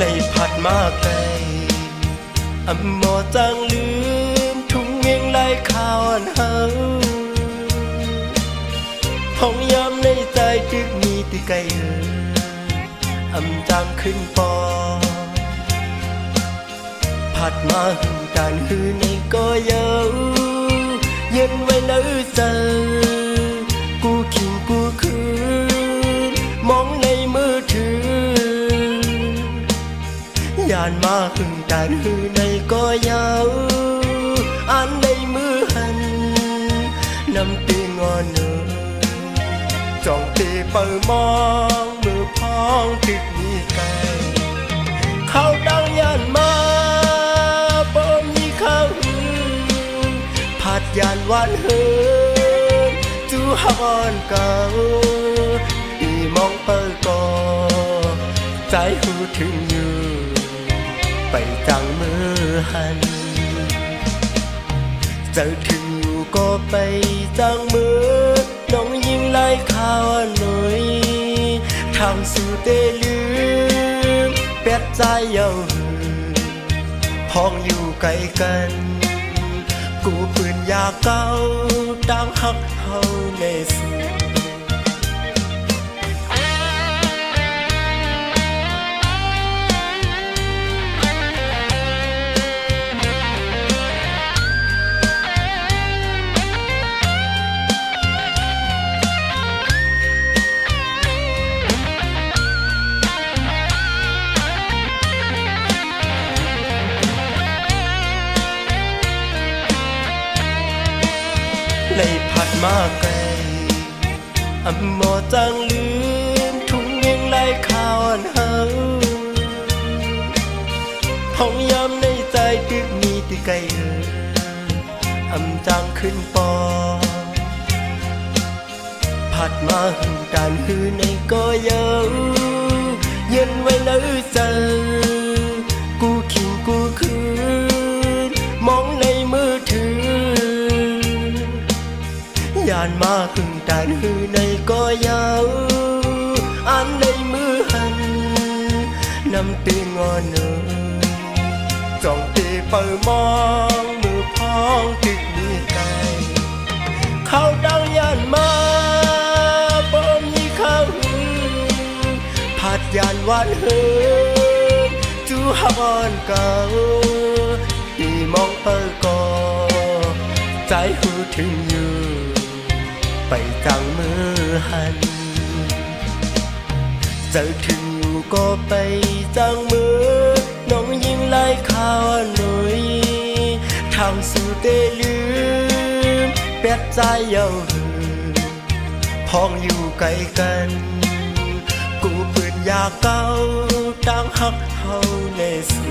เลยผัดมาไกลอำมอจังลืมทุ่งเงียงไล่ข่าวอันเฮาห้องยามในใจตึกมีติไกลอำจังขึ้นปอผัดมาหึงการหือในก็เยาเย็นไว้เนื้อเจอกูขิงกูคืนมองในมือถือยานมาหึงการหือในก็เยาอันในมือหันนำตีงอนเนอจ้องตีเปิดมองมือพ้องตึกมีไกลเขาดังยานมาบ่มีเขาผัดยานวันเฮินจูฮอนเก่าอีมองเปิดก่อใจหูถึงอยู่ไปจังมือหันเจอถึงอยู่ก็ไปจังมือน้องยิ่งไล่ข่าวหน่อยทางสู่เตลืมเป็ดใจเย้าห้องอยู่ไกลกันกูปืนยาเก่าดังหักเฮาในสูเลยผัดมาไกลอำมอจังลืมทุ่งเงียงไล่ข่าวอันเฮาห้องยามในใจตึกมีติไกลอำจังขึ้นปอผัดมาหึงการหือในก็เยาเย็นไว้เนื้อเจอกูขิงกูคืนมองในมือถือยานมาหึงการหือในก็เยาอันในมือหันนำตีงอนเนอจ้องตีเปิดมองมือพ้องตึกมีไกลเขาดังยานมาบ่มีเขาผัดยานวันเฮินจูฮอนเก่าอีมองเปิดก่อใจหูถึงอยู่ไปจังมือหันเจอถึงอยู่ก็ไปจังมือน้องยิ่งไล่ข่าวหน่อยทางสู่เตลืมเป็ดใจเย้าพ้องอยู่ไกลกันกูปืนยาเก่าดังหักเฮาในสู